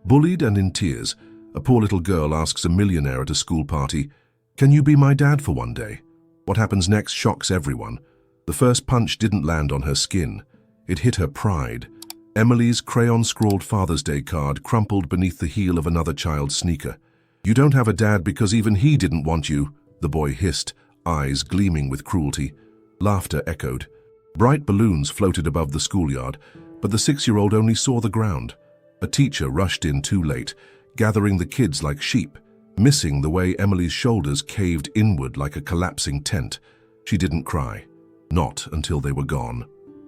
Bullied and in tears, a poor little girl asks a millionaire at a school party, "Can you be my dad for one day?" What happens next shocks everyone. The first punch didn't land on her skin. It hit her pride. Emily's crayon-scrawled Father's Day card crumpled beneath the heel of another child's sneaker. "You don't have a dad because even he didn't want you," the boy hissed, eyes gleaming with cruelty. Laughter echoed. Bright balloons floated above the schoolyard, but the 6-year-old only saw the ground. A teacher rushed in too late, gathering the kids like sheep, missing the way Emily's shoulders caved inward like a collapsing tent. She didn't cry. Not until they were gone.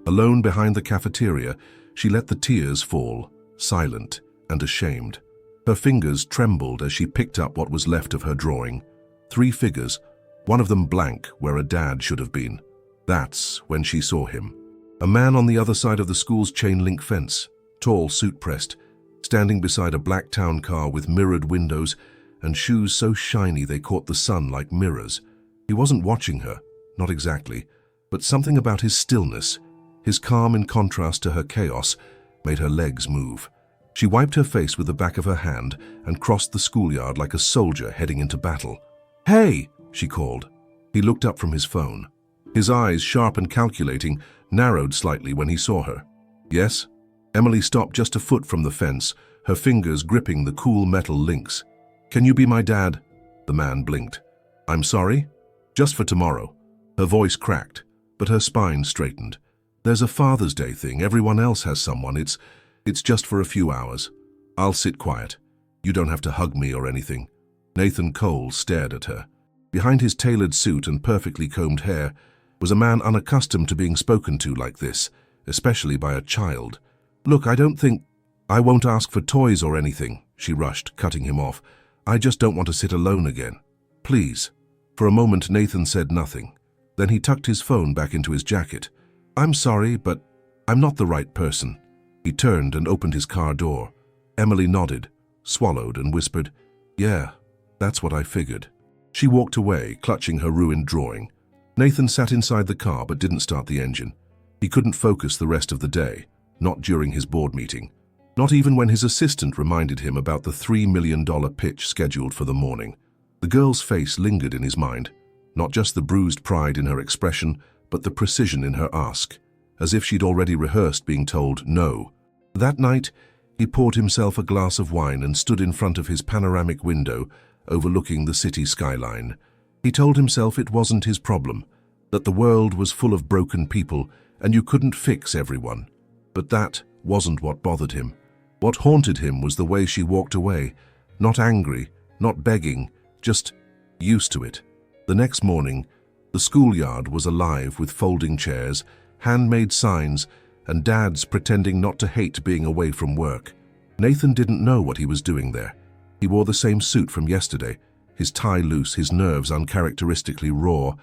Alone behind the cafeteria, she let the tears fall, silent and ashamed. Her fingers trembled as she picked up what was left of her drawing. 3 figures, one of them blank where a dad should have been. That's when she saw him. A man on the other side of the school's chain-link fence, tall, suit-pressed, standing beside a black town car with mirrored windows and shoes so shiny they caught the sun like mirrors. He wasn't watching her, not exactly, but something about his stillness, his calm in contrast to her chaos, made her legs move. She wiped her face with the back of her hand and crossed the schoolyard like a soldier heading into battle. "Hey!" she called. He looked up from his phone. His eyes, sharp and calculating, narrowed slightly when he saw her. "Yes?" Emily stopped just a foot from the fence, her fingers gripping the cool metal links. "Can you be my dad?" The man blinked. "I'm sorry?" "Just for tomorrow." Her voice cracked, but her spine straightened. "There's a Father's Day thing. Everyone else has someone. It's just for a few hours. I'll sit quiet. You don't have to hug me or anything." Nathan Cole stared at her. Behind his tailored suit and perfectly combed hair was a man unaccustomed to being spoken to like this, especially by a child. "Look, I won't ask for toys or anything," she rushed, cutting him off. "I just don't want to sit alone again. Please." For a moment, Nathan said nothing. Then he tucked his phone back into his jacket. "I'm sorry, but I'm not the right person." He turned and opened his car door. Emily nodded, swallowed, and whispered, "Yeah, that's what I figured." She walked away, clutching her ruined drawing. Nathan sat inside the car but didn't start the engine. He couldn't focus the rest of the day, not during his board meeting. Not even when his assistant reminded him about the $3 million pitch scheduled for the morning. The girl's face lingered in his mind, not just the bruised pride in her expression, but the precision in her ask, as if she'd already rehearsed being told no. That night, he poured himself a glass of wine and stood in front of his panoramic window, overlooking the city skyline. He told himself it wasn't his problem, that the world was full of broken people and you couldn't fix everyone. But that wasn't what bothered him. What haunted him was the way she walked away, not angry, not begging, just used to it. The next morning, the schoolyard was alive with folding chairs, handmade signs, and dads pretending not to hate being away from work. Nathan didn't know what he was doing there. He wore the same suit from yesterday, his tie loose, his nerves uncharacteristically raw.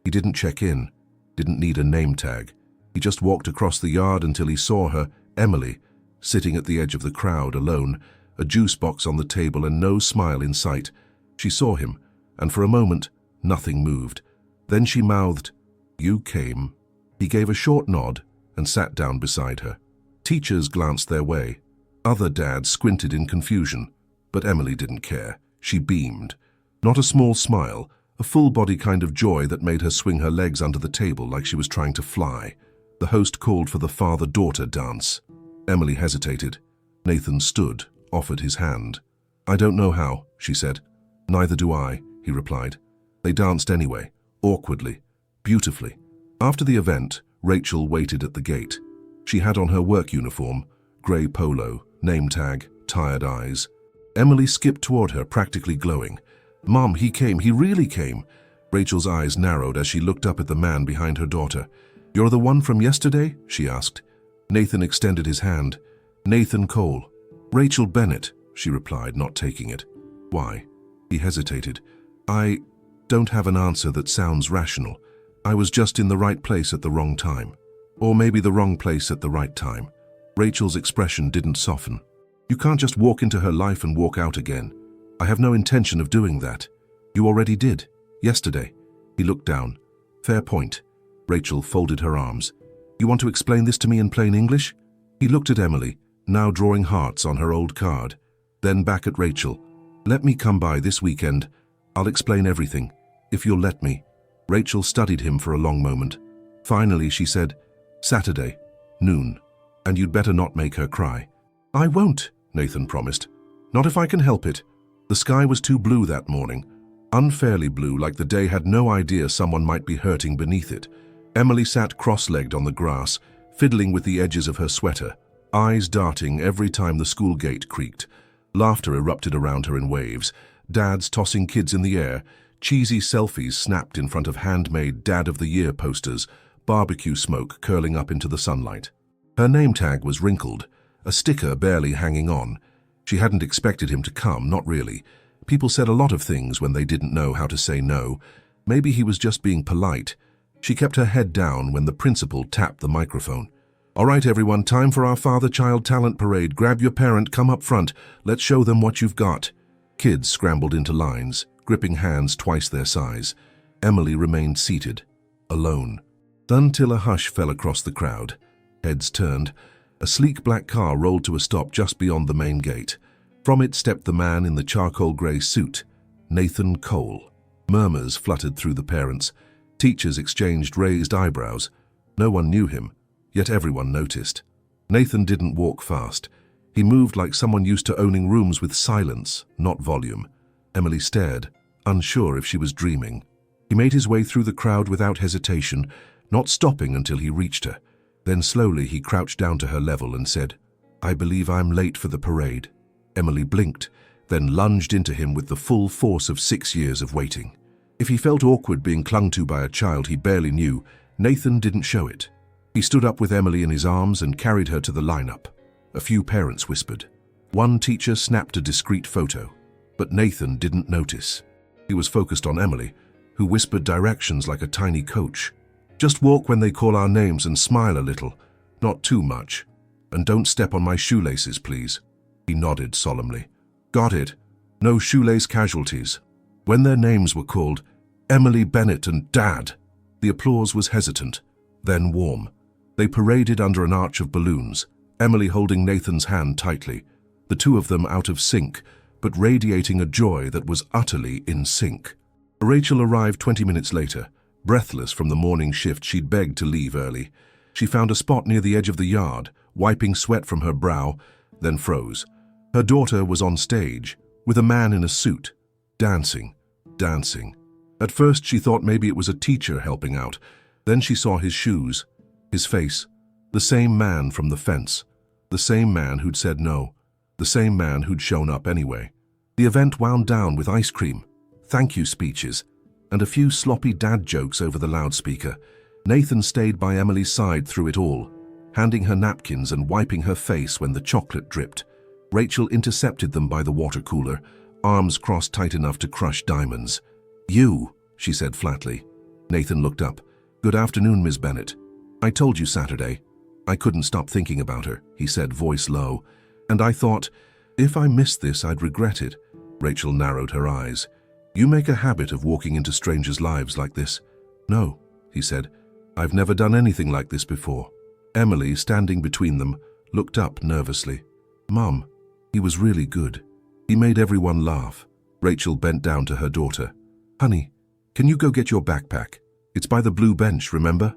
He didn't check in, didn't need a name tag. He just walked across the yard until he saw her, Emily, sitting at the edge of the crowd alone, a juice box on the table and no smile in sight. She saw him, and for a moment, nothing moved. Then she mouthed, "You came." He gave a short nod and sat down beside her. Teachers glanced their way. Other dads squinted in confusion, but Emily didn't care. She beamed. Not a small smile, a full-body kind of joy that made her swing her legs under the table like she was trying to fly. The host called for the father-daughter dance. Emily hesitated. Nathan stood, offered his hand. "I don't know how," she said. "Neither do I," he replied. They danced anyway, awkwardly, beautifully. After the event, Rachel waited at the gate. She had on her work uniform, grey polo, name tag, tired eyes. Emily skipped toward her, practically glowing. "Mom, he came, he really came." Rachel's eyes narrowed as she looked up at the man behind her daughter. "You're the one from yesterday?" she asked. Nathan extended his hand. "Nathan Cole." "Rachel Bennett," she replied, not taking it. "Why?" He hesitated. "I don't have an answer that sounds rational. I was just in the right place at the wrong time. Or maybe the wrong place at the right time." Rachel's expression didn't soften. "You can't just walk into her life and walk out again. I have no intention of doing that. You already did. Yesterday." He looked down. "Fair point." Rachel folded her arms. "You want to explain this to me in plain English?" He looked at Emily, now drawing hearts on her old card. Then back at Rachel. Let me come by this weekend. I'll explain everything, if you'll let me. Rachel studied him for a long moment. Finally, she said, Saturday, noon, and you'd better not make her cry. I won't, Nathan promised. Not if I can help it. The sky was too blue that morning. Unfairly blue, like the day had no idea someone might be hurting beneath it. Emily sat cross-legged on the grass, fiddling with the edges of her sweater, eyes darting every time the school gate creaked. Laughter erupted around her in waves, dads tossing kids in the air, cheesy selfies snapped in front of handmade Dad of the Year posters, barbecue smoke curling up into the sunlight. Her name tag was wrinkled, a sticker barely hanging on. She hadn't expected him to come, not really. People said a lot of things when they didn't know how to say no. Maybe he was just being polite. She kept her head down when the principal tapped the microphone. All right, everyone, time for our father-child talent parade. Grab your parent, come up front. Let's show them what you've got. Kids scrambled into lines, gripping hands twice their size. Emily remained seated, alone, until a hush fell across the crowd. Heads turned. A sleek black car rolled to a stop just beyond the main gate. From it stepped the man in the charcoal grey suit, Nathan Cole. Murmurs fluttered through the parents. Teachers exchanged raised eyebrows. No one knew him, yet everyone noticed. Nathan didn't walk fast. He moved like someone used to owning rooms with silence, not volume. Emily stared, unsure if she was dreaming. He made his way through the crowd without hesitation, not stopping until he reached her. Then slowly he crouched down to her level and said, I believe I'm late for the parade. Emily blinked, then lunged into him with the full force of 6 years of waiting. If he felt awkward being clung to by a child he barely knew, Nathan didn't show it. He stood up with Emily in his arms and carried her to the lineup. A few parents whispered. One teacher snapped a discreet photo, but Nathan didn't notice. He was focused on Emily, who whispered directions like a tiny coach. Just walk when they call our names and smile a little, not too much. And don't step on my shoelaces, please. He nodded solemnly. Got it. No shoelace casualties. When their names were called, Emily, Bennett, and Dad, the applause was hesitant, then warm. They paraded under an arch of balloons, Emily holding Nathan's hand tightly, the two of them out of sync, but radiating a joy that was utterly in sync. Rachel arrived 20 minutes later, breathless from the morning shift she'd begged to leave early. She found a spot near the edge of the yard, wiping sweat from her brow, then froze. Her daughter was on stage, with a man in a suit, dancing. At first she thought maybe it was a teacher helping out. Then she saw his shoes, his face, the same man from the fence, the same man who'd said no, the same man who'd shown up anyway. The event wound down with ice cream, thank you speeches, and a few sloppy dad jokes over the loudspeaker. Nathan stayed by Emily's side through it all, handing her napkins and wiping her face when the chocolate dripped. Rachel intercepted them by the water cooler, arms crossed tight enough to crush diamonds. You, she said flatly. Nathan looked up. Good afternoon, Miss Bennett. I told you Saturday. I couldn't stop thinking about her, he said, voice low. And I thought, if I missed this, I'd regret it. Rachel narrowed her eyes. You make a habit of walking into strangers' lives like this. No, he said. I've never done anything like this before. Emily, standing between them, looked up nervously. Mum, he was really good. He made everyone laugh. Rachel bent down to her daughter. Honey, can you go get your backpack? It's by the blue bench, remember?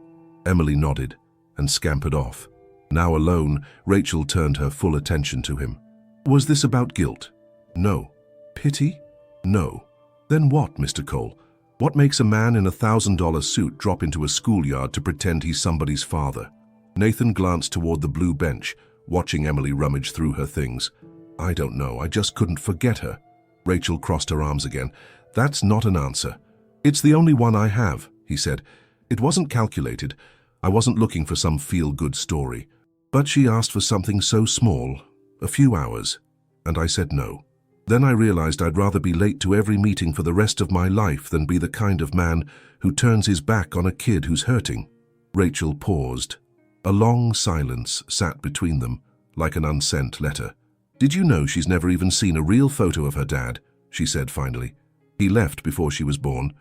Emily nodded and scampered off. Now alone, Rachel turned her full attention to him. Was this about guilt? No. Pity? No. Then what, Mr. Cole? What makes a man in a $1,000 suit drop into a schoolyard to pretend he's somebody's father? Nathan glanced toward the blue bench, watching Emily rummage through her things. I don't know, I just couldn't forget her. Rachel crossed her arms again. That's not an answer. It's the only one I have, he said. It wasn't calculated. I wasn't looking for some feel-good story. But she asked for something so small, a few hours, and I said no. Then I realized I'd rather be late to every meeting for the rest of my life than be the kind of man who turns his back on a kid who's hurting. Rachel paused. A long silence sat between them, like an unsent letter. Did you know she's never even seen a real photo of her dad? She said finally. He left before she was born.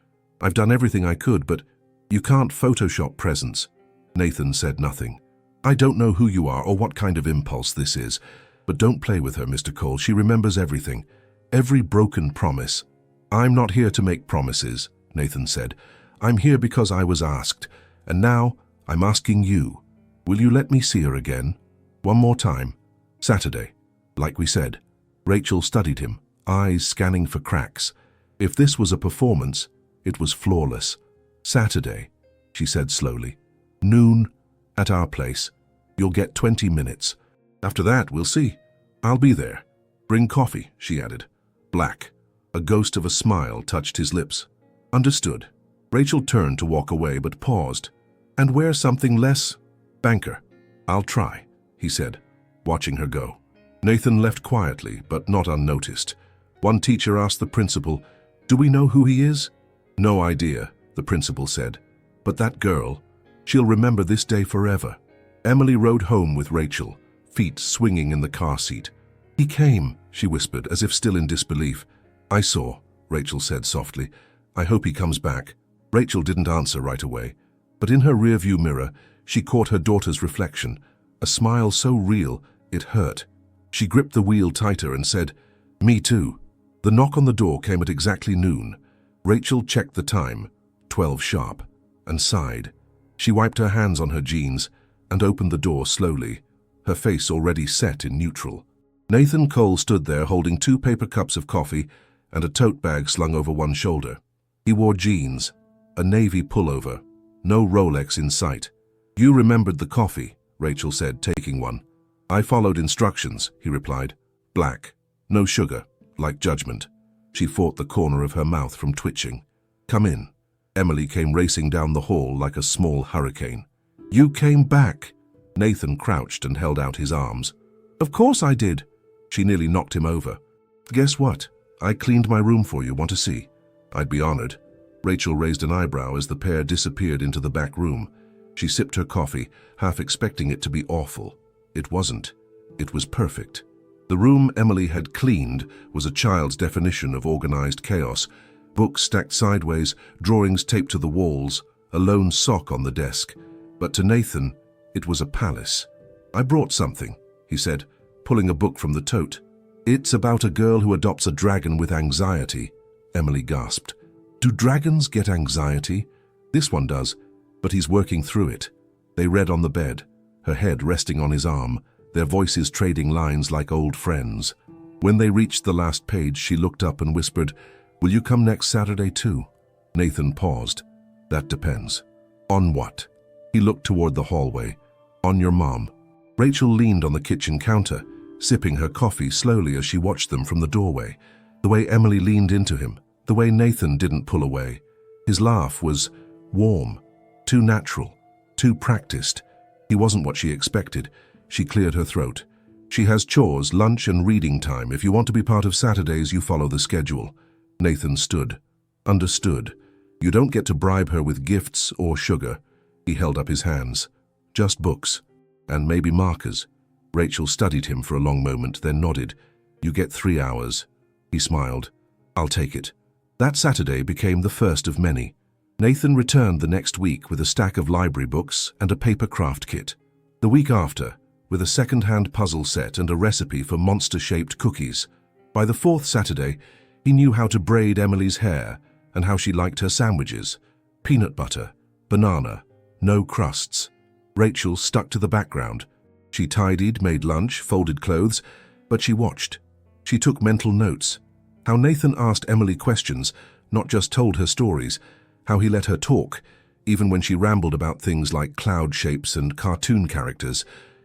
I've done everything I could, but you can't Photoshop presents. Nathan said nothing. I don't know who you are or what kind of impulse this is, But don't play with her, Mr. Cole. She remembers everything. Every broken promise. I'm not here to make promises, Nathan said. I'm here because I was asked. And now I'm asking you. Will you let me see her again? One more time. Saturday. Like we said. Rachel studied him, eyes scanning for cracks. If this was a performance, it was flawless. Saturday, she said slowly. Noon, at our place. You'll get 20 minutes. After that, we'll see. I'll be there. Bring coffee, she added. Black. A ghost of a smile touched his lips. Understood. Rachel turned to walk away but paused. And wear something less banker. I'll try, he said, watching her go. Nathan left quietly, but not unnoticed. One teacher asked the principal, "Do we know who he is?" "No idea," the principal said. "But that girl, she'll remember this day forever." Emily rode home with Rachel, feet swinging in the car seat. "He came," she whispered, as if still in disbelief. "I saw," Rachel said softly. "I hope he comes back." Rachel didn't answer right away, but in her rearview mirror, she caught her daughter's reflection, a smile so real it hurt. She gripped the wheel tighter and said, "Me too." The knock on the door came at exactly noon. Rachel checked the time, 12 sharp, and sighed. She wiped her hands on her jeans and opened the door slowly, her face already set in neutral. Nathan Cole stood there holding 2 paper cups of coffee and a tote bag slung over one shoulder. He wore jeans, a navy pullover, no Rolex in sight. "You remembered the coffee," Rachel said, taking one. "I followed instructions," he replied. Black, no sugar, like judgment. She fought the corner of her mouth from twitching. "Come in." Emily came racing down the hall like a small hurricane. "You came back." Nathan crouched and held out his arms. "Of course I did." She nearly knocked him over. "Guess what? I cleaned my room for you. Want to see?" "I'd be honored." Rachel raised an eyebrow as the pair disappeared into the back room. She sipped her coffee, half expecting it to be awful. It wasn't. It was perfect. The room Emily had cleaned was a child's definition of organized chaos. Books stacked sideways, drawings taped to the walls, a lone sock on the desk. But to Nathan, it was a palace. "I brought something," he said, pulling a book from the tote. "It's about a girl who adopts a dragon with anxiety," Emily gasped. "Do dragons get anxiety?" "This one does, but he's working through it." They read on the bed, her head resting on his arm, their voices trading lines like old friends. When they reached the last page, she looked up and whispered, "Will you come next Saturday too?" Nathan paused. "That depends." "On what?" He looked toward the hallway. "On your mom." Rachel leaned on the kitchen counter, sipping her coffee slowly as she watched them from the doorway. The way Emily leaned into him, the way Nathan didn't pull away. His laugh was warm, too natural, too practiced. He wasn't what she expected. She cleared her throat. "She has chores, lunch and reading time. If you want to be part of Saturdays, you follow the schedule." Nathan stood. "Understood. You don't get to bribe her with gifts or sugar." He held up his hands. "Just books. And maybe markers." Rachel studied him for a long moment, then nodded. "You get 3 hours." He smiled. "I'll take it." That Saturday became the first of many. Nathan returned the next week with a stack of library books and a paper craft kit. The week after, with a second-hand puzzle set and a recipe for monster-shaped cookies. By the 4th Saturday, he knew how to braid Emily's hair and how she liked her sandwiches. Peanut butter, banana, no crusts. Rachel stuck to the background. She tidied, made lunch, folded clothes, but she watched. She took mental notes. How Nathan asked Emily questions, not just told her stories. How he let her talk, even when she rambled about things like cloud shapes and cartoon characters.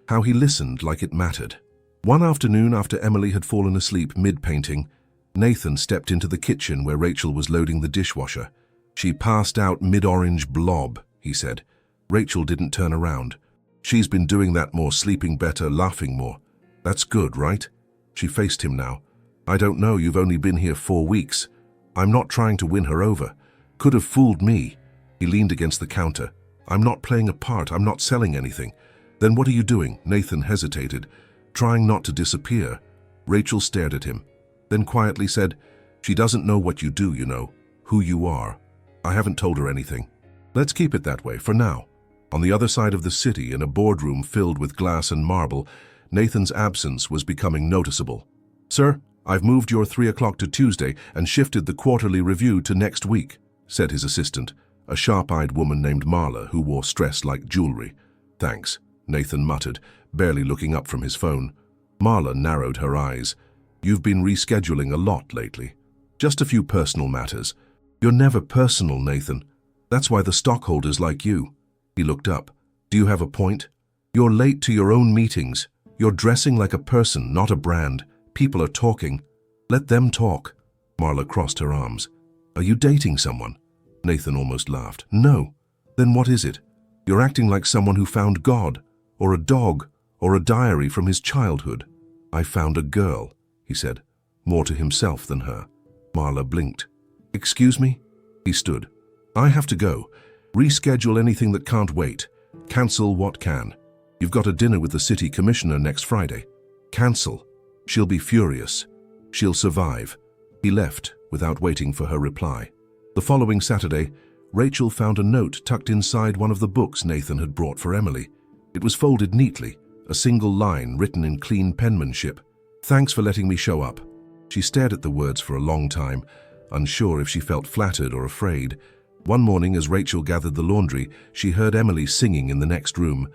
How he listened like it mattered. One afternoon, after Emily had fallen asleep mid-painting, Nathan stepped into the kitchen where Rachel was loading the dishwasher. "She passed out mid-orange blob," he said. Rachel didn't turn around. "She's been doing that more, sleeping better, laughing more. That's good, right?" She faced him now. "I don't know, you've only been here 4 weeks. I'm not trying to win her over. Could have fooled me." He leaned against the counter. "I'm not playing a part, I'm not selling anything." "Then what are you doing?" Nathan hesitated, trying not to disappear. Rachel stared at him, then quietly said, "She doesn't know what you do, you know, who you are." "I haven't told her anything." "Let's keep it that way, for now." On the other side of the city, in a boardroom filled with glass and marble, Nathan's absence was becoming noticeable. "Sir, I've moved your 3 o'clock to Tuesday and shifted the quarterly review to next week," said his assistant, a sharp-eyed woman named Marla who wore stress like jewelry. "Thanks," Nathan muttered, barely looking up from his phone. Marla narrowed her eyes. "You've been rescheduling a lot lately." "Just a few personal matters." "You're never personal, Nathan. That's why the stockholders like you." He looked up. "Do you have a point? You're late to your own meetings. You're dressing like a person, not a brand. People are talking. Let them talk." Marla crossed her arms. "Are you dating someone?" Nathan almost laughed. "No." "Then what is it? You're acting like someone who found God, or a dog, or a diary from his childhood." "I found a girl," he said, more to himself than her. Marla blinked. "Excuse me?" He stood. "I have to go. Reschedule anything that can't wait. Cancel what can. You've got a dinner with the city commissioner next Friday. Cancel. She'll be furious. She'll survive." He left without waiting for her reply. The following Saturday, Rachel found a note tucked inside one of the books Nathan had brought for Emily. It was folded neatly, a single line written in clean penmanship. "Thanks for letting me show up." She stared at the words for a long time, unsure if she felt flattered or afraid. One morning, as Rachel gathered the laundry, she heard Emily singing in the next room.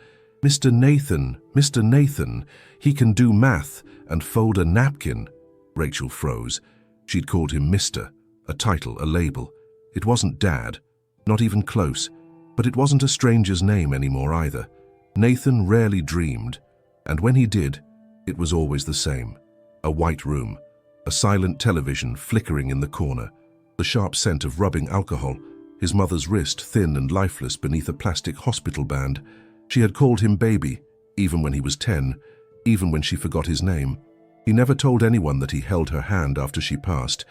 Mr. Nathan, he can do math and fold a napkin." Rachel froze. She'd called him Mr., a title, a label. It wasn't Dad, not even close, but it wasn't a stranger's name anymore either. Nathan rarely dreamed, and when he did, it was always the same. A white room, a silent television flickering in the corner, the sharp scent of rubbing alcohol, his mother's wrist thin and lifeless beneath a plastic hospital band. She had called him baby, even when he was 10, even when she forgot his name. He never told anyone that he held her hand after she passed,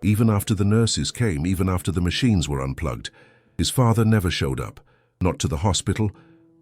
even after the nurses came, even after the machines were unplugged. His father never showed up, not to the hospital,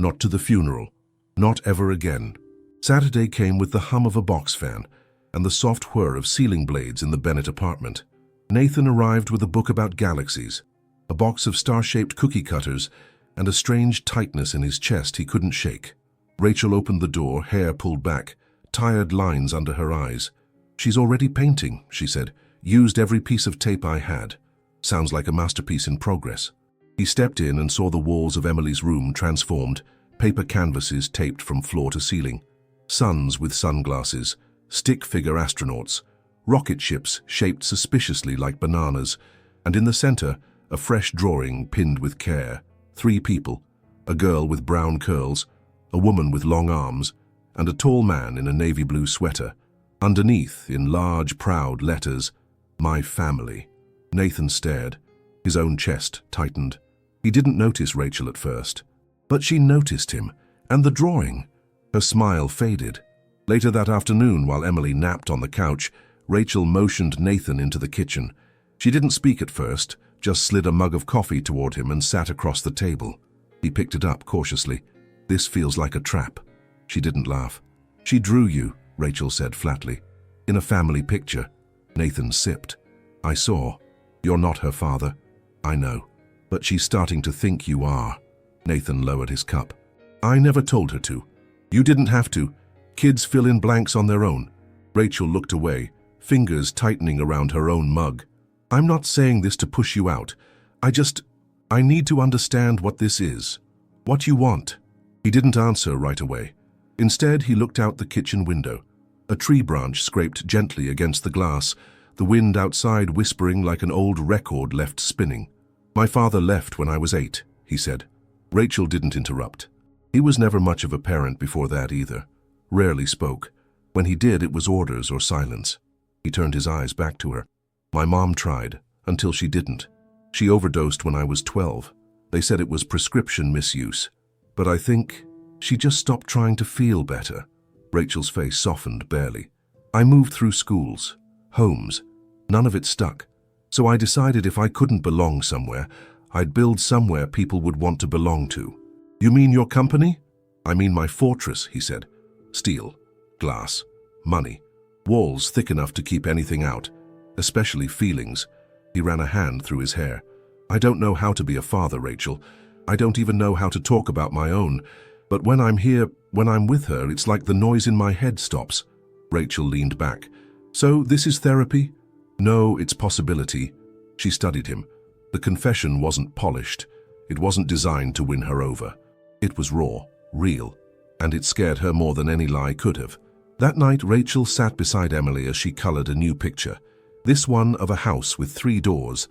not to the funeral, not ever again. Saturday came with the hum of a box fan and the soft whir of ceiling blades in the Bennett apartment. Nathan arrived with a book about galaxies, a box of star-shaped cookie cutters, and a strange tightness in his chest he couldn't shake. Rachel opened the door, hair pulled back, tired lines under her eyes. "She's already painting," she said. "Used every piece of tape I had. Sounds like a masterpiece in progress." He stepped in and saw the walls of Emily's room transformed, paper canvases taped from floor to ceiling, suns with sunglasses, stick-figure astronauts, rocket ships shaped suspiciously like bananas, and in the center, a fresh drawing pinned with care. 3 people, a girl with brown curls, a woman with long arms, and a tall man in a navy blue sweater. Underneath, in large, proud letters, "My family." Nathan stared. His own chest tightened. He didn't notice Rachel at first, but she noticed him, and the drawing. Her smile faded. Later that afternoon, while Emily napped on the couch, Rachel motioned Nathan into the kitchen. She didn't speak at first, just slid a mug of coffee toward him and sat across the table. He picked it up cautiously. "This feels like a trap." She didn't laugh. "She drew you," Rachel said flatly. "In a family picture." Nathan sipped. "I saw. You're not her father." "I know. But she's starting to think you are." Nathan lowered his cup. "I never told her to. You didn't have to. Kids fill in blanks on their own." Rachel looked away, fingers tightening around her own mug. "I'm not saying this to push you out. I need to understand what this is. What you want." He didn't answer right away. Instead, he looked out the kitchen window. A tree branch scraped gently against the glass, the wind outside whispering like an old record left spinning. "My father left when I was 8, he said. Rachel didn't interrupt. He was never much of a parent before that either. Rarely spoke. When he did, it was orders or silence. He turned his eyes back to her. "My mom tried, until she didn't. She overdosed when I was 12. They said it was prescription misuse. But I think she just stopped trying to feel better." Rachel's face softened barely. "I moved through schools, homes. None of it stuck. So I decided if I couldn't belong somewhere, I'd build somewhere people would want to belong to." "You mean your company?" "I mean my fortress," he said. "Steel, glass, money, walls thick enough to keep anything out, especially feelings." He ran a hand through his hair. "I don't know how to be a father, Rachel. I don't even know how to talk about my own. But when I'm here, When I'm with her, it's like the noise in my head stops. Rachel leaned back. So this is therapy? No, it's possibility. She studied him. The confession wasn't polished. It wasn't designed to win her over. It was raw, real, and it scared her more than any lie could have. That night, Rachel sat beside Emily as she colored a new picture. This one of a house with 3 doors.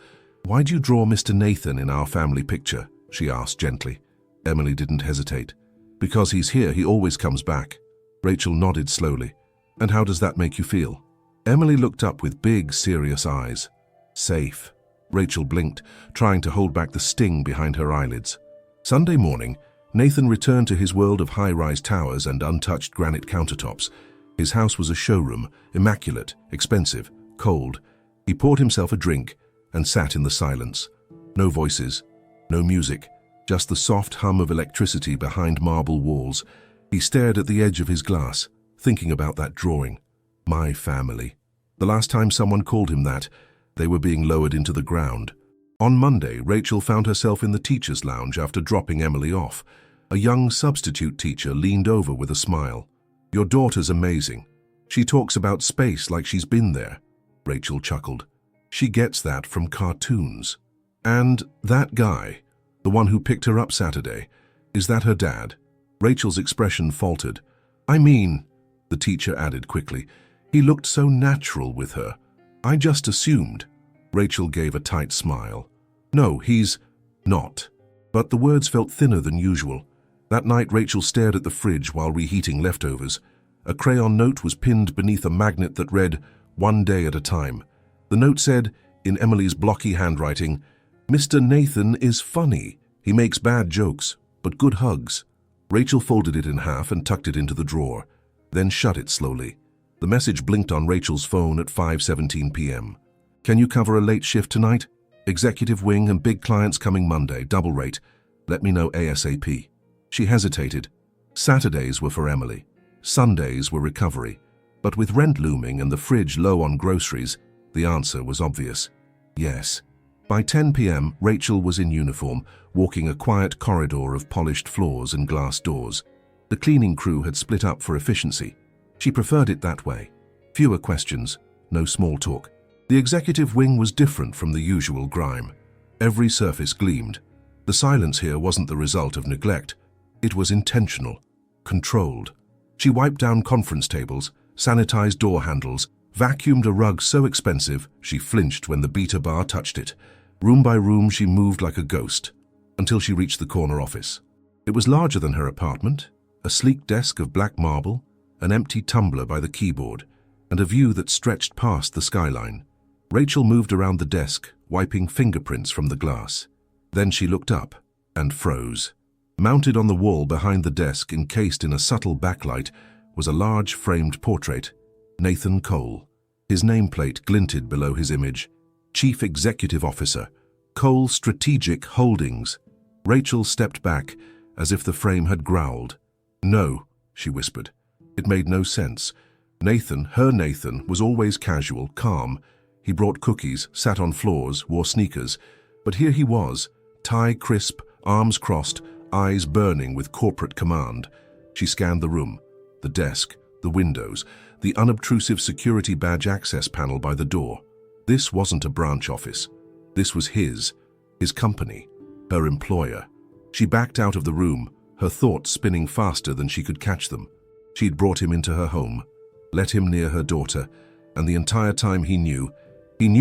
"Why'd you draw Mr. Nathan in our family picture?" she asked gently. Emily didn't hesitate. "Because he's here, he always comes back." Rachel nodded slowly. "And how does that make you feel?" Emily looked up with big, serious eyes. "Safe." Rachel blinked, trying to hold back the sting behind her eyelids. Sunday morning, Nathan returned to his world of high-rise towers and untouched granite countertops. His house was a showroom, immaculate, expensive, cold. He poured himself a drink and sat in the silence. No voices, no music, just the soft hum of electricity behind marble walls. He stared at the edge of his glass, thinking about that drawing. My family. The last time someone called him that, they were being lowered into the ground. On Monday, Rachel found herself in the teacher's lounge after dropping Emily off. A young substitute teacher leaned over with a smile. "Your daughter's amazing. She talks about space like she's been there." Rachel chuckled. "She gets that from cartoons." "And that guy, the one who picked her up Saturday, is that her dad?" Rachel's expression faltered. "I mean," the teacher added quickly, "he looked so natural with her. I just assumed." Rachel gave a tight smile. "No, he's not." But the words felt thinner than usual. That night, Rachel stared at the fridge while reheating leftovers. A crayon note was pinned beneath a magnet that read, "One day at a time." The note said, in Emily's blocky handwriting, "Mr. Nathan is funny. He makes bad jokes, but good hugs." Rachel folded it in half and tucked it into the drawer, then shut it slowly. The message blinked on Rachel's phone at 5:17 p.m. "Can you cover a late shift tonight? Executive wing and big clients coming Monday, double rate. Let me know ASAP." She hesitated. Saturdays were for Emily. Sundays were recovery. But with rent looming and the fridge low on groceries, the answer was obvious. Yes. By 10 p.m., Rachel was in uniform, walking a quiet corridor of polished floors and glass doors. The cleaning crew had split up for efficiency. She preferred it that way. Fewer questions, no small talk. The executive wing was different from the usual grime. Every surface gleamed. The silence here wasn't the result of neglect. It was intentional, controlled. She wiped down conference tables, sanitized door handles, vacuumed a rug so expensive she flinched when the beta bar touched it. Room by room she moved like a ghost, until she reached the corner office. It was larger than her apartment, a sleek desk of black marble, an empty tumbler by the keyboard, and a view that stretched past the skyline. Rachel moved around the desk, wiping fingerprints from the glass. Then she looked up and froze. Mounted on the wall behind the desk, encased in a subtle backlight, was a large framed portrait. Nathan Cole. His nameplate glinted below his image. Chief Executive Officer, Cole Strategic Holdings. Rachel stepped back, as if the frame had growled. "No," she whispered. It made no sense. Nathan, her Nathan, was always casual, calm. He brought cookies, sat on floors, wore sneakers. But here he was, tie crisp, arms crossed, eyes burning with corporate command. She scanned the room, the desk, the windows, the unobtrusive security badge access panel by the door. This wasn't a branch office. This was his company, her employer. She backed out of the room, her thoughts spinning faster than she could catch them. She'd brought him into her home, let him near her daughter, and the entire time he knew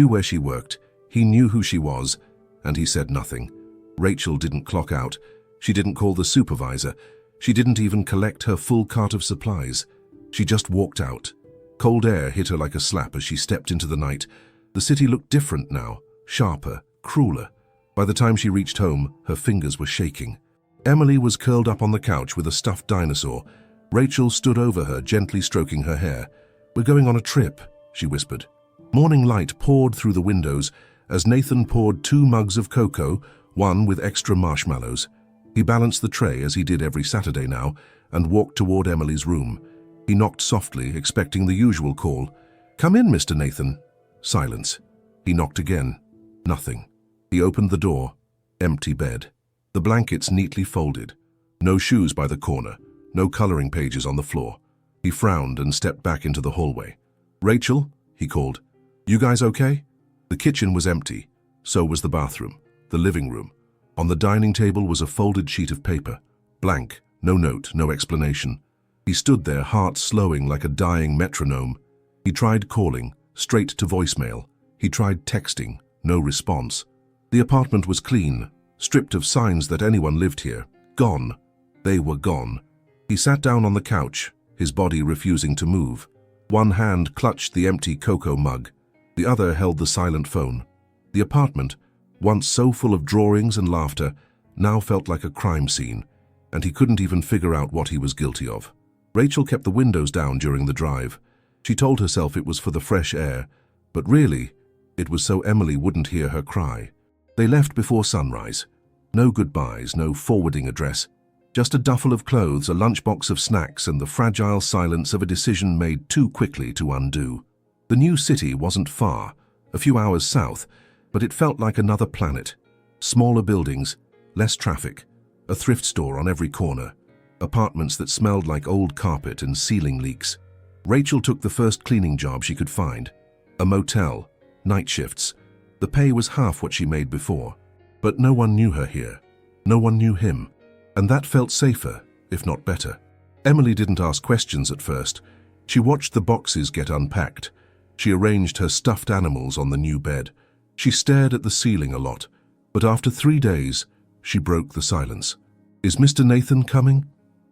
where she worked, he knew who she was, and he said nothing. Rachel didn't clock out. She didn't call the supervisor. She didn't even collect her full cart of supplies. She just walked out. Cold air hit her like a slap as she stepped into the night. The city looked different now, sharper, crueler. By the time she reached home, her fingers were shaking. Emily was curled up on the couch with a stuffed dinosaur. Rachel stood over her, gently stroking her hair. "We're going on a trip," she whispered. Morning light poured through the windows as Nathan poured 2 mugs of cocoa, one with extra marshmallows. He balanced the tray, as he did every Saturday now, and walked toward Emily's room. He knocked softly, expecting the usual call. "Come in, Mr. Nathan." Silence. He knocked again. Nothing. He opened the door. Empty bed. The blankets neatly folded. No shoes by the corner. no coloring pages on the floor. He frowned and stepped back into the hallway. "Rachel," he called. "You guys okay?" The kitchen was empty. So was the bathroom, the living room. On the dining table was a folded sheet of paper. Blank, no note, no explanation. He stood there, heart slowing like a dying metronome. He tried calling, straight to voicemail. He tried texting, no response. The apartment was clean, stripped of signs that anyone lived here. Gone. They were gone. He sat down on the couch, his body refusing to move. One hand clutched the empty cocoa mug. The other held the silent phone. The apartment, once so full of drawings and laughter, now felt like a crime scene, and he couldn't even figure out what he was guilty of. Rachel kept the windows down during the drive. She told herself it was for the fresh air, but really, it was so Emily wouldn't hear her cry. They left before sunrise. No goodbyes, no forwarding address. Just a duffel of clothes, a lunchbox of snacks, and the fragile silence of a decision made too quickly to undo. The new city wasn't far, a few hours south, but it felt like another planet. Smaller buildings, less traffic, a thrift store on every corner, apartments that smelled like old carpet and ceiling leaks. Rachel took the first cleaning job she could find. A motel, night shifts. The pay was half what she made before. But no one knew her here. No one knew him. And that felt safer, if not better. Emily didn't ask questions at first. She watched the boxes get unpacked. She arranged her stuffed animals on the new bed. She stared at the ceiling a lot. But after 3 days, she broke the silence. "Is Mr. Nathan coming?"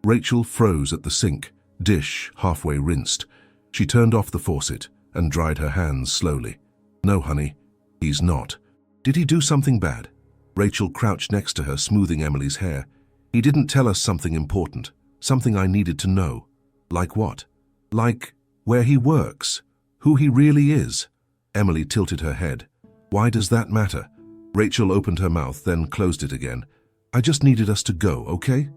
Rachel froze at the sink, dish halfway rinsed. She turned off the faucet and dried her hands slowly. "No, honey, he's not." "Did he do something bad?" Rachel crouched next to her, smoothing Emily's hair. "He didn't tell us something important, something I needed to know." "Like what?" "Like where he works, who he really is." Emily tilted her head. "Why does that matter?" Rachel opened her mouth, then closed it again. "I just needed us to go, okay?"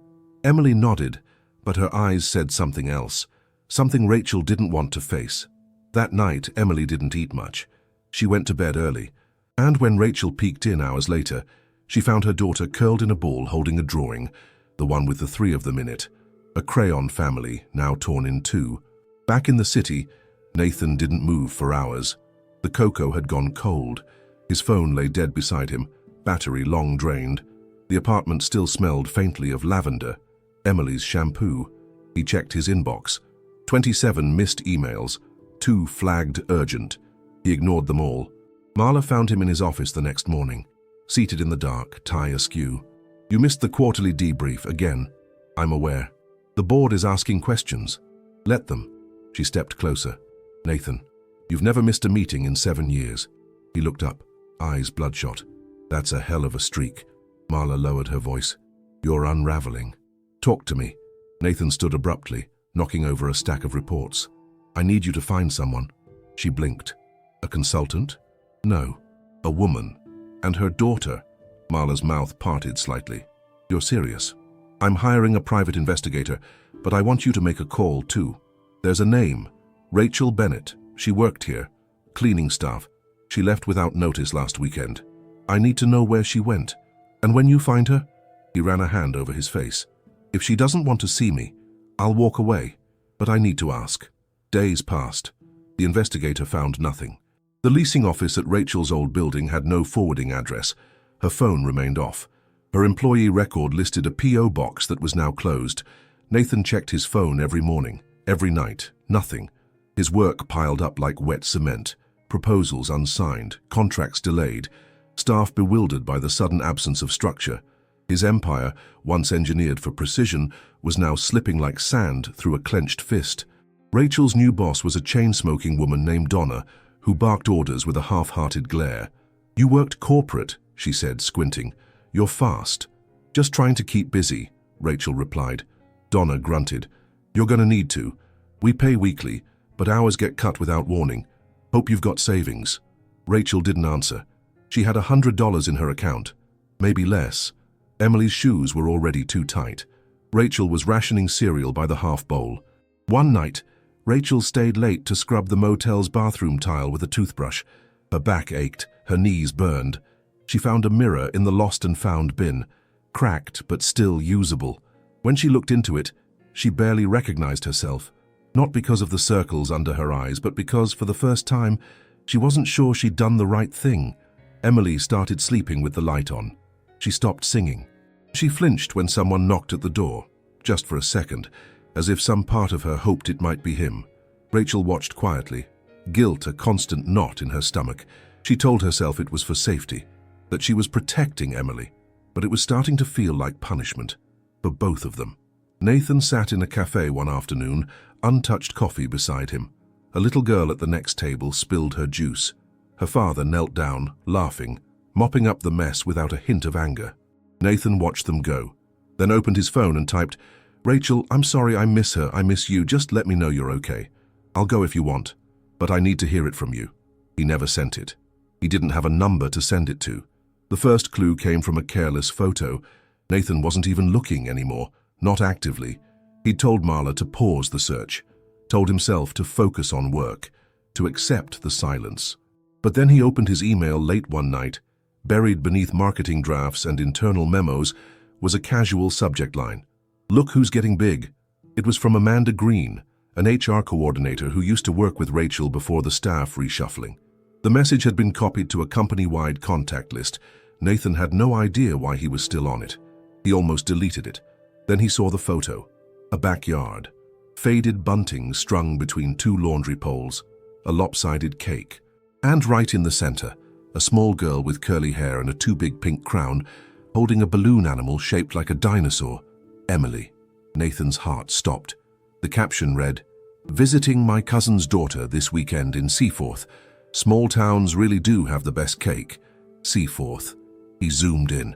Emily nodded, but her eyes said something else, something Rachel didn't want to face. That night, Emily didn't eat much. She went to bed early, and when Rachel peeked in hours later, she found her daughter curled in a ball holding a drawing, the one with the 3 of them in it, a crayon family now torn in 2. Back in the city, Nathan didn't move for hours. The cocoa had gone cold. His phone lay dead beside him, battery long drained. The apartment still smelled faintly of lavender, Emily's shampoo. He checked his inbox. 27 missed emails, 2 flagged urgent. He ignored them all. Marla found him in his office the next morning, seated in the dark, tie askew. "You missed the quarterly debrief again." "I'm aware. The board is asking questions." "Let them." She stepped closer. "Nathan, you've never missed a meeting in 7 years." He looked up, eyes bloodshot. "That's a hell of a streak." Marla lowered her voice. "You're unraveling. Talk to me." Nathan stood abruptly, knocking over a stack of reports. "I need you to find someone." She blinked. "A consultant?" "No, a woman. And her daughter." Marla's mouth parted slightly. "You're serious?" "I'm hiring a private investigator, but I want you to make a call too. There's a name. Rachel Bennett. She worked here. Cleaning staff. She left without notice last weekend. I need to know where she went. And when you find her," he ran a hand over his face, "if she doesn't want to see me, I'll walk away. But I need to ask." Days passed. The investigator found nothing. The leasing office at Rachel's old building had no forwarding address. Her phone remained off. Her employee record listed a P.O. box that was now closed. Nathan checked his phone every morning, every night. Nothing. His work piled up like wet cement. Proposals unsigned, contracts delayed, staff bewildered by the sudden absence of structure. His empire, once engineered for precision, was now slipping like sand through a clenched fist. Rachel's new boss was a chain-smoking woman named Donna, who barked orders with a half-hearted glare. "You worked corporate," she said, squinting. "You're fast." "Just trying to keep busy," Rachel replied. Donna grunted. "You're gonna need to. We pay weekly, but hours get cut without warning. Hope you've got savings." Rachel didn't answer. She had $100 in her account. Maybe less. Emily's shoes were already too tight. Rachel was rationing cereal by the half bowl. One night, Rachel stayed late to scrub the motel's bathroom tile with a toothbrush. Her back ached, her knees burned. She found a mirror in the lost and found bin, cracked but still usable. When she looked into it, She barely recognized herself, not because of the circles under her eyes, but because, for the first time, she wasn't sure she'd done the right thing. Emily started sleeping with the light on. She stopped singing. She flinched when someone knocked at the door, just for a second, as if some part of her hoped it might be him. Rachel watched quietly, guilt a constant knot in her stomach. She told herself it was for safety, that she was protecting Emily, but it was starting to feel like punishment, for both of them. Nathan sat in a cafe one afternoon, untouched coffee beside him. A little girl at the next table spilled her juice. Her father knelt down, laughing, mopping up the mess without a hint of anger. Nathan watched them go, then opened his phone and typed, "Rachel, I'm sorry, I miss her, I miss you, just let me know you're okay. I'll go if you want, but I need to hear it from you." He never sent it. He didn't have a number to send it to. The first clue came from a careless photo. Nathan wasn't even looking anymore, not actively. He'd told Marla to pause the search, told himself to focus on work, to accept the silence. But then he opened his email late one night. Buried beneath marketing drafts and internal memos was a casual subject line. "Look who's getting big." It was from Amanda Green, an HR coordinator who used to work with Rachel before the staff reshuffling. The message had been copied to a company-wide contact list. Nathan had no idea why he was still on it. He almost deleted it. Then he saw the photo. A backyard. Faded bunting strung between two laundry poles. A lopsided cake. And right in the center, a small girl with curly hair and a too big pink crown, holding a balloon animal shaped like a dinosaur. Emily. Nathan's heart stopped. The caption read, "Visiting my cousin's daughter this weekend in Seaforth. Small towns really do have the best cake. Seaforth." He zoomed in.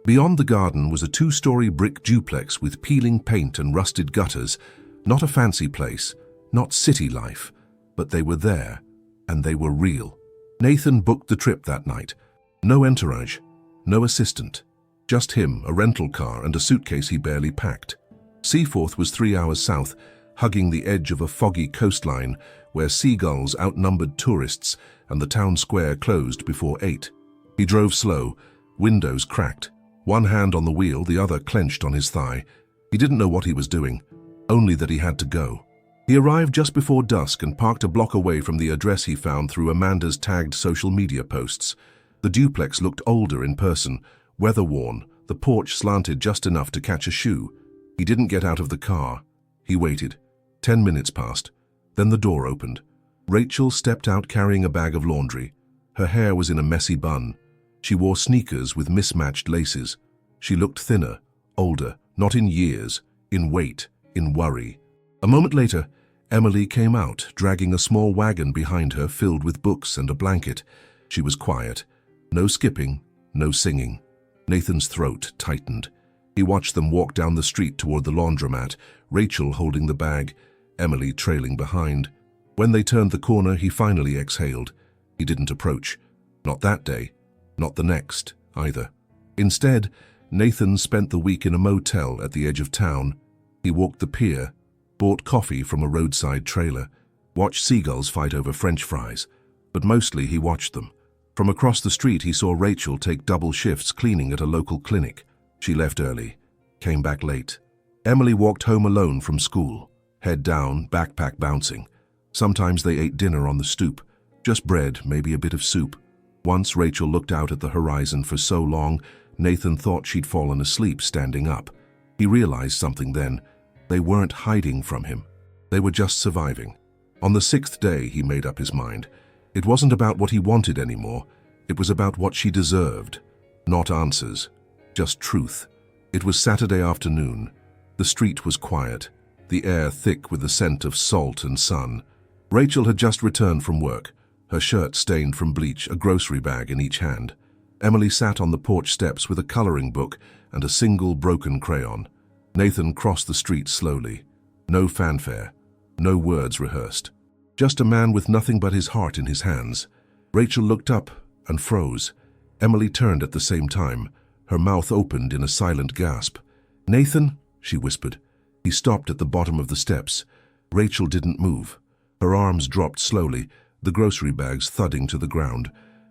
Beyond the garden was a two-story brick duplex with peeling paint and rusted gutters. Not a fancy place, not city life, but they were there, and they were real. Nathan booked the trip that night. No entourage, no assistant. Just him, a rental car, and a suitcase he barely packed. Seaforth was 3 hours south, hugging the edge of a foggy coastline where seagulls outnumbered tourists and the town square closed before 8. He drove slow, windows cracked, one hand on the wheel, the other clenched on his thigh. He didn't know what he was doing, only that he had to go. He arrived just before dusk and parked a block away from the address he found through Amanda's tagged social media posts. The duplex looked older in person, weather-worn, the porch slanted just enough to catch a shoe. He didn't get out of the car. He waited. 10 minutes passed. Then the door opened. Rachel stepped out carrying a bag of laundry. Her hair was in a messy bun. She wore sneakers with mismatched laces. She looked thinner, older, not in years, in weight, in worry. A moment later, Emily came out, dragging a small wagon behind her filled with books and a blanket. She was quiet. No skipping, no singing. Nathan's throat tightened. He watched them walk down the street toward the laundromat, Rachel holding the bag, Emily trailing behind. When they turned the corner, he finally exhaled. He didn't approach. Not that day. Not the next, either. Instead, Nathan spent the week in a motel at the edge of town. He walked the pier, bought coffee from a roadside trailer, watched seagulls fight over French fries, but mostly he watched them. From across the street, he saw Rachel take double shifts cleaning at a local clinic. She left early, came back late. Emily walked home alone from school, head down, backpack bouncing. Sometimes they ate dinner on the stoop, just bread, maybe a bit of soup. Once Rachel looked out at the horizon for so long, Nathan thought she'd fallen asleep standing up. He realized something then. They weren't hiding from him. They were just surviving. On the 6th day, he made up his mind. It wasn't about what he wanted anymore. It was about what she deserved. Not answers, just truth. It was Saturday afternoon. The street was quiet, the air thick with the scent of salt and sun. Rachel had just returned from work, her shirt stained from bleach, a grocery bag in each hand. Emily sat on the porch steps with a coloring book and a single broken crayon. Nathan crossed the street slowly. No fanfare, no words rehearsed. Just a man with nothing but his heart in his hands. Rachel looked up and froze. Emily turned at the same time. Her mouth opened in a silent gasp. "Nathan?" she whispered. He stopped at the bottom of the steps. Rachel didn't move. Her arms dropped slowly, the grocery bags thudding to the ground.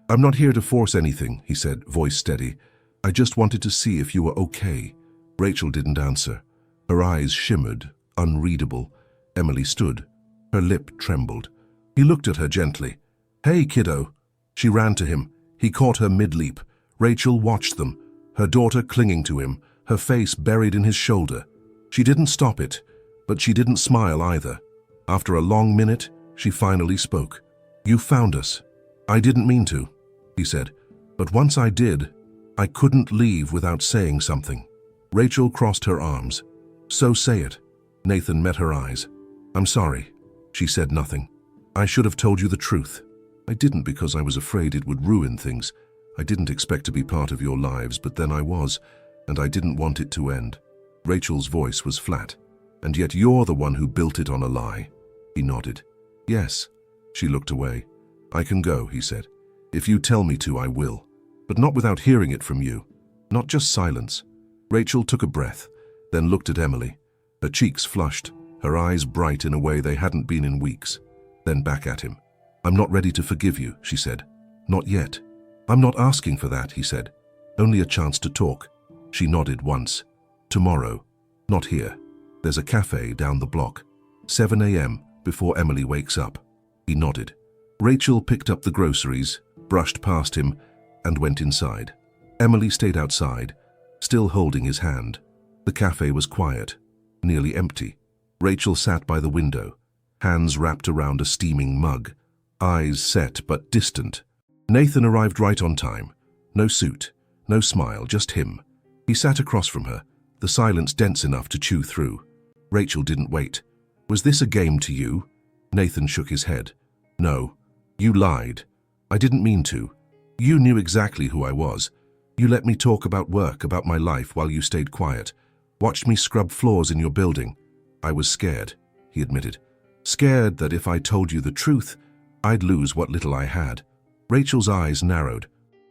"I'm not here to force anything," he said, voice steady. "I just wanted to see if you were okay." Rachel didn't answer. Her eyes shimmered, unreadable. Emily stood. Her lip trembled. He looked at her gently. "Hey, kiddo." She ran to him. He caught her mid-leap. Rachel watched them, her daughter clinging to him, her face buried in his shoulder. She didn't stop it, but she didn't smile either. After a long minute, she finally spoke. "You found us." "I didn't mean to," he said, "but once I did, I couldn't leave without saying something." Rachel crossed her arms. "So say it." Nathan met her eyes. "I'm sorry." She said nothing. "I should have told you the truth. I didn't because I was afraid it would ruin things. I didn't expect to be part of your lives, but then I was, and I didn't want it to end." Rachel's voice was flat. "And yet you're the one who built it on a lie." He nodded. "Yes." She looked away. "I can go," he said. "If you tell me to, I will. But not without hearing it from you. Not just silence." Rachel took a breath, then looked at Emily. Her cheeks flushed, her eyes bright in a way they hadn't been in weeks. Then back at him. "I'm not ready to forgive you," she said. "Not yet." "I'm not asking for that," he said. "Only a chance to talk." She nodded once. "Tomorrow. Not here. There's a cafe down the block. 7 a.m. before Emily wakes up." He nodded. Rachel picked up the groceries, brushed past him, and went inside. Emily stayed outside, still holding his hand. The cafe was quiet, nearly empty. Rachel sat by the window, hands wrapped around a steaming mug, eyes set but distant. Nathan arrived right on time. No suit, no smile, just him. He sat across from her, the silence dense enough to chew through. Rachel didn't wait. "Was this a game to you?" Nathan shook his head. "No. You lied. I didn't mean to. You knew exactly who I was. You let me talk about work, about my life, while you stayed quiet. Watched me scrub floors in your building. I was scared," he admitted. "Scared that if I told you the truth, I'd lose what little I had." Rachel's eyes narrowed.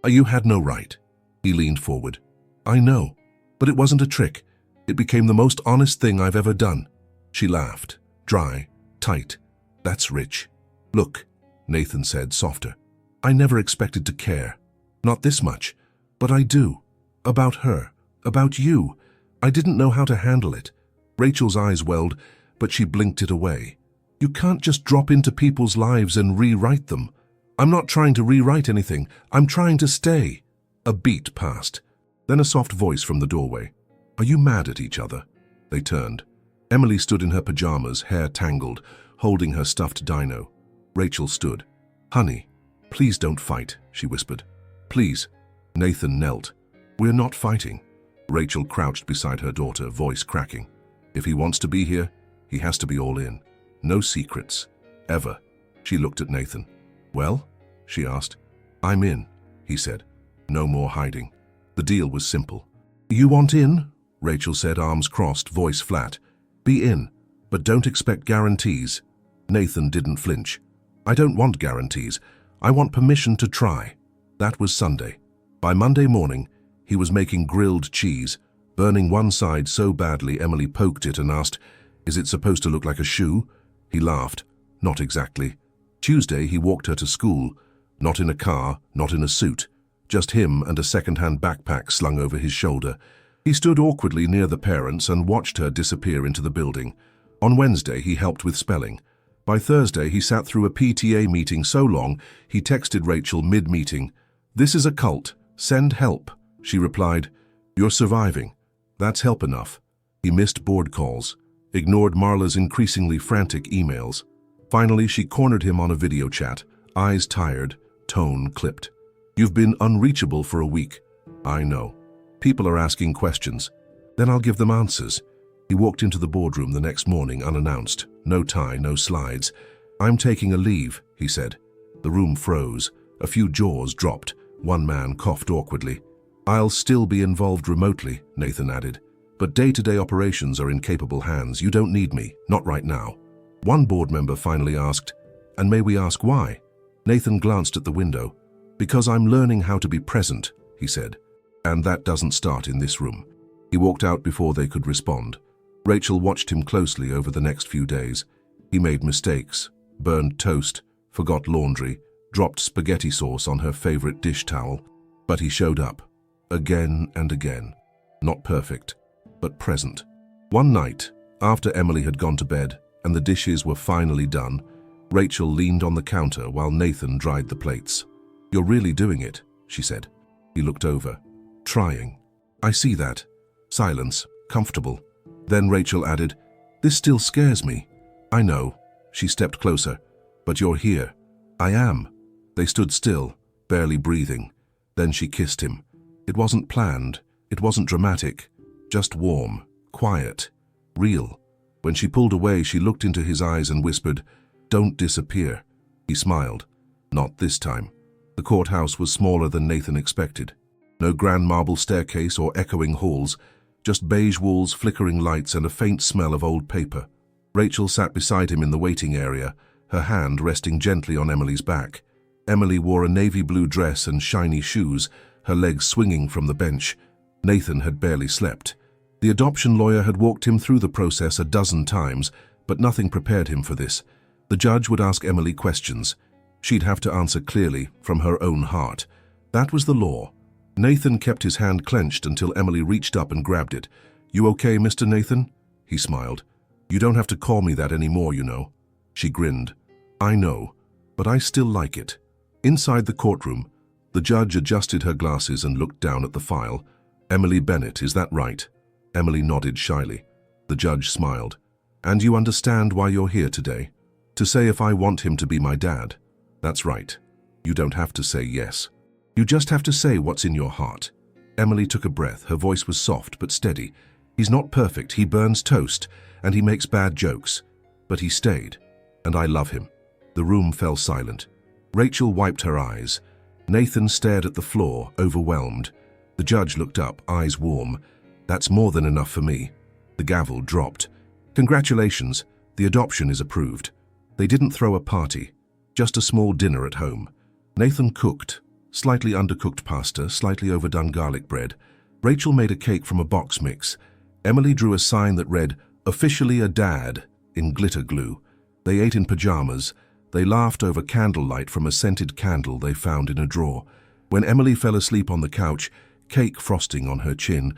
"You had no right." He leaned forward. "I know, but it wasn't a trick. It became the most honest thing I've ever done." She laughed, dry, tight. "That's rich." "Look," Nathan said, softer. "I never expected to care. Not this much. But I do. About her. About you. I didn't know how to handle it." Rachel's eyes welled, but she blinked it away. "You can't just drop into people's lives and rewrite them." "I'm not trying to rewrite anything. I'm trying to stay." A beat passed. Then a soft voice from the doorway. "Are you mad at each other?" They turned. Emily stood in her pajamas, hair tangled, holding her stuffed dino. Rachel stood. "Honey, please don't fight," she whispered. "Please." Nathan knelt. "We're not fighting." Rachel crouched beside her daughter, voice cracking. "If he wants to be here, he has to be all in. No secrets. Ever." She looked at Nathan. "Well?" she asked. "I'm in," he said. "No more hiding." The deal was simple. "You want in?" Rachel said, arms crossed, voice flat. "Be in, but don't expect guarantees." Nathan didn't flinch. "I don't want guarantees. I want permission to try." That was Sunday. By Monday morning, he was making grilled cheese, burning one side so badly Emily poked it and asked, "Is it supposed to look like a shoe?" He laughed. "Not exactly." Tuesday, he walked her to school, not in a car, not in a suit, just him and a second-hand backpack slung over his shoulder. He stood awkwardly near the parents and watched her disappear into the building. On Wednesday, he helped with spelling. By Thursday, he sat through a PTA meeting so long, he texted Rachel mid-meeting. "This is a cult. Send help." She replied, "You're surviving. That's help enough." He missed board calls, ignored Marla's increasingly frantic emails. Finally, she cornered him on a video chat, eyes tired, tone clipped. "You've been unreachable for a week." "I know. People are asking questions. Then I'll give them answers." He walked into the boardroom the next morning unannounced. No tie, no slides. "I'm taking a leave," he said. The room froze. A few jaws dropped. One man coughed awkwardly. "I'll still be involved remotely," Nathan added. "But day-to-day operations are in capable hands. You don't need me. Not right now." One board member finally asked, "And may we ask why?" Nathan glanced at the window. "Because I'm learning how to be present," he said. "And that doesn't start in this room." He walked out before they could respond. Rachel watched him closely over the next few days. He made mistakes, burned toast, forgot laundry, dropped spaghetti sauce on her favorite dish towel. But he showed up, again and again. Not perfect, but present. One night, After Emily had gone to bed and the dishes were finally done, Rachel leaned on the counter while Nathan dried the plates. "You're really doing it," she said. He looked over. "Trying." "I see that." Silence, comfortable. Then Rachel added, "This still scares me." "I know." She stepped closer. "But you're here." "I am." They stood still, barely breathing. Then she kissed him. It wasn't planned. It wasn't dramatic. Just warm, quiet, real. When she pulled away, she looked into his eyes and whispered, "Don't disappear." He smiled. Not this time. The courthouse was smaller than Nathan expected. No grand marble staircase or echoing halls, just beige walls, flickering lights, and a faint smell of old paper. Rachel sat beside him in the waiting area, her hand resting gently on Emily's back. Emily wore a navy blue dress and shiny shoes, her legs swinging from the bench. Nathan had barely slept. The adoption lawyer had walked him through the process a dozen times, but nothing prepared him for this. The judge would ask Emily questions. She'd have to answer clearly, from her own heart. That was the law. Nathan kept his hand clenched until Emily reached up and grabbed it. "You okay, Mr. Nathan?" He smiled. "You don't have to call me that anymore, you know." She grinned. "I know, but I still like it." Inside the courtroom, the judge adjusted her glasses and looked down at the file. "Emily Bennett, is that right?" Emily nodded shyly. The judge smiled. "And you understand why you're here today? To say if I want him to be my dad." "That's right. You don't have to say yes. You just have to say what's in your heart." Emily took a breath. Her voice was soft but steady. "He's not perfect. He burns toast, and he makes bad jokes. But he stayed, and I love him." The room fell silent. Rachel wiped her eyes. Nathan stared at the floor, overwhelmed. The judge looked up, eyes warm. "That's more than enough for me." The gavel dropped. "Congratulations, the adoption is approved." They didn't throw a party, just a small dinner at home. Nathan cooked, slightly undercooked pasta, slightly overdone garlic bread. Rachel made a cake from a box mix. Emily drew a sign that read, "Officially a dad," in glitter glue. They ate in pajamas. They laughed over candlelight from a scented candle they found in a drawer. When Emily fell asleep on the couch, cake frosting on her chin,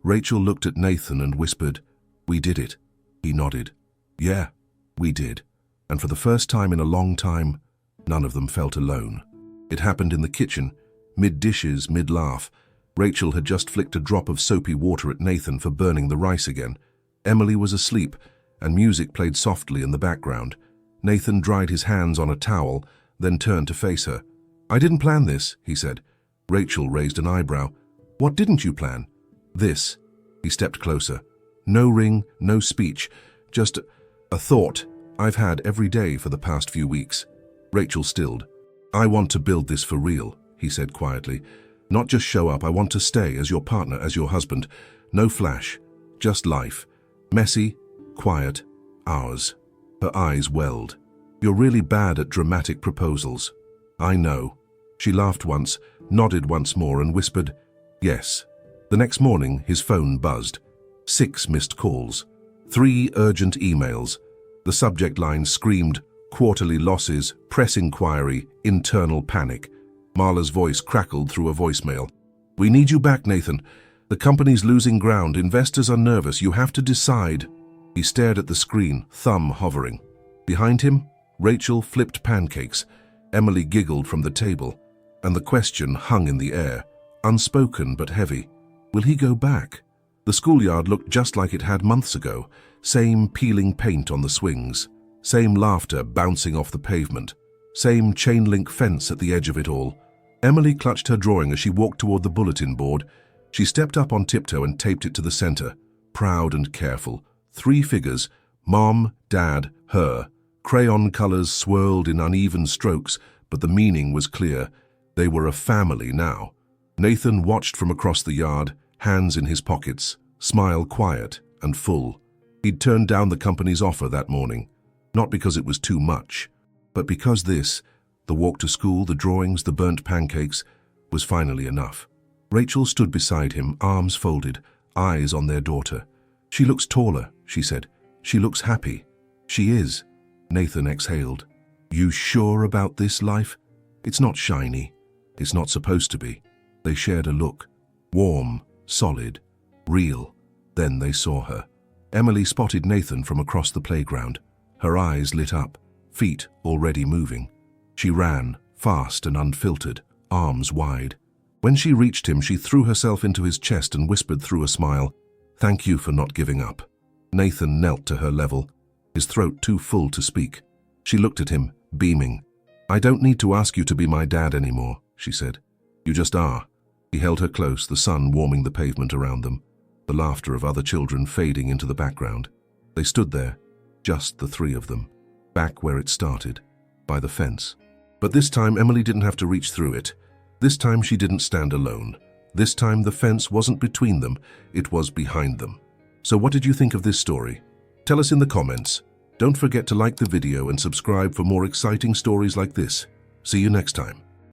Rachel looked at Nathan and whispered, "We did it." He nodded. "Yeah, we did." And for the first time in a long time, none of them felt alone. It happened in the kitchen, mid-dishes, mid-laugh. Rachel had just flicked a drop of soapy water at Nathan for burning the rice again. Emily was asleep, and music played softly in the background. Nathan dried his hands on a towel, then turned to face her. "I didn't plan this," he said. Rachel raised an eyebrow. "What didn't you plan?" "This." He stepped closer. No ring, no speech, just a thought I've had every day for the past few weeks. Rachel stilled. "I want to build this for real," he said quietly. "Not just show up, I want to stay as your partner, as your husband. No flash, just life. Messy, quiet, ours." Her eyes welled. "You're really bad at dramatic proposals." "I know." She laughed once, nodded once more, and whispered, "Yes." The next morning, his phone buzzed. 6 missed calls. 3 urgent emails. The subject line screamed, "Quarterly losses, press inquiry, internal panic." Marla's voice crackled through a voicemail. "We need you back, Nathan. The company's losing ground. Investors are nervous. You have to decide." He stared at the screen, thumb hovering. Behind him, Rachel flipped pancakes. Emily giggled from the table, and the question hung in the air, unspoken but heavy. Will he go back? The schoolyard looked just like it had months ago. Same peeling paint on the swings. Same laughter bouncing off the pavement. Same chain-link fence at the edge of it all. Emily clutched her drawing as she walked toward the bulletin board. She stepped up on tiptoe and taped it to the center, proud and careful. 3 figures, Mom, Dad, her. Crayon colors swirled in uneven strokes, but the meaning was clear. They were a family now. Nathan watched from across the yard, hands in his pockets, smile quiet and full. He'd turned down the company's offer that morning, not because it was too much, but because this, the walk to school, the drawings, the burnt pancakes, was finally enough. Rachel stood beside him, arms folded, eyes on their daughter. "She looks taller," she said. "She looks happy." "She is." Nathan exhaled. "You sure about this life? It's not shiny. It's not supposed to be." They shared a look. Warm, solid, real. Then they saw her. Emily spotted Nathan from across the playground. Her eyes lit up, feet already moving. She ran, fast and unfiltered, arms wide. When she reached him, she threw herself into his chest and whispered through a smile, "Thank you for not giving up." Nathan knelt to her level, his throat too full to speak. She looked at him, beaming. "I don't need to ask you to be my dad anymore," she said. "You just are." He held her close, the sun warming the pavement around them, the laughter of other children fading into the background. They stood there, just the three of them, back where it started, by the fence. But this time Emily didn't have to reach through it. This time she didn't stand alone. This time the fence wasn't between them, it was behind them. So what did you think of this story? Tell us in the comments. Don't forget to like the video and subscribe for more exciting stories like this. See you next time.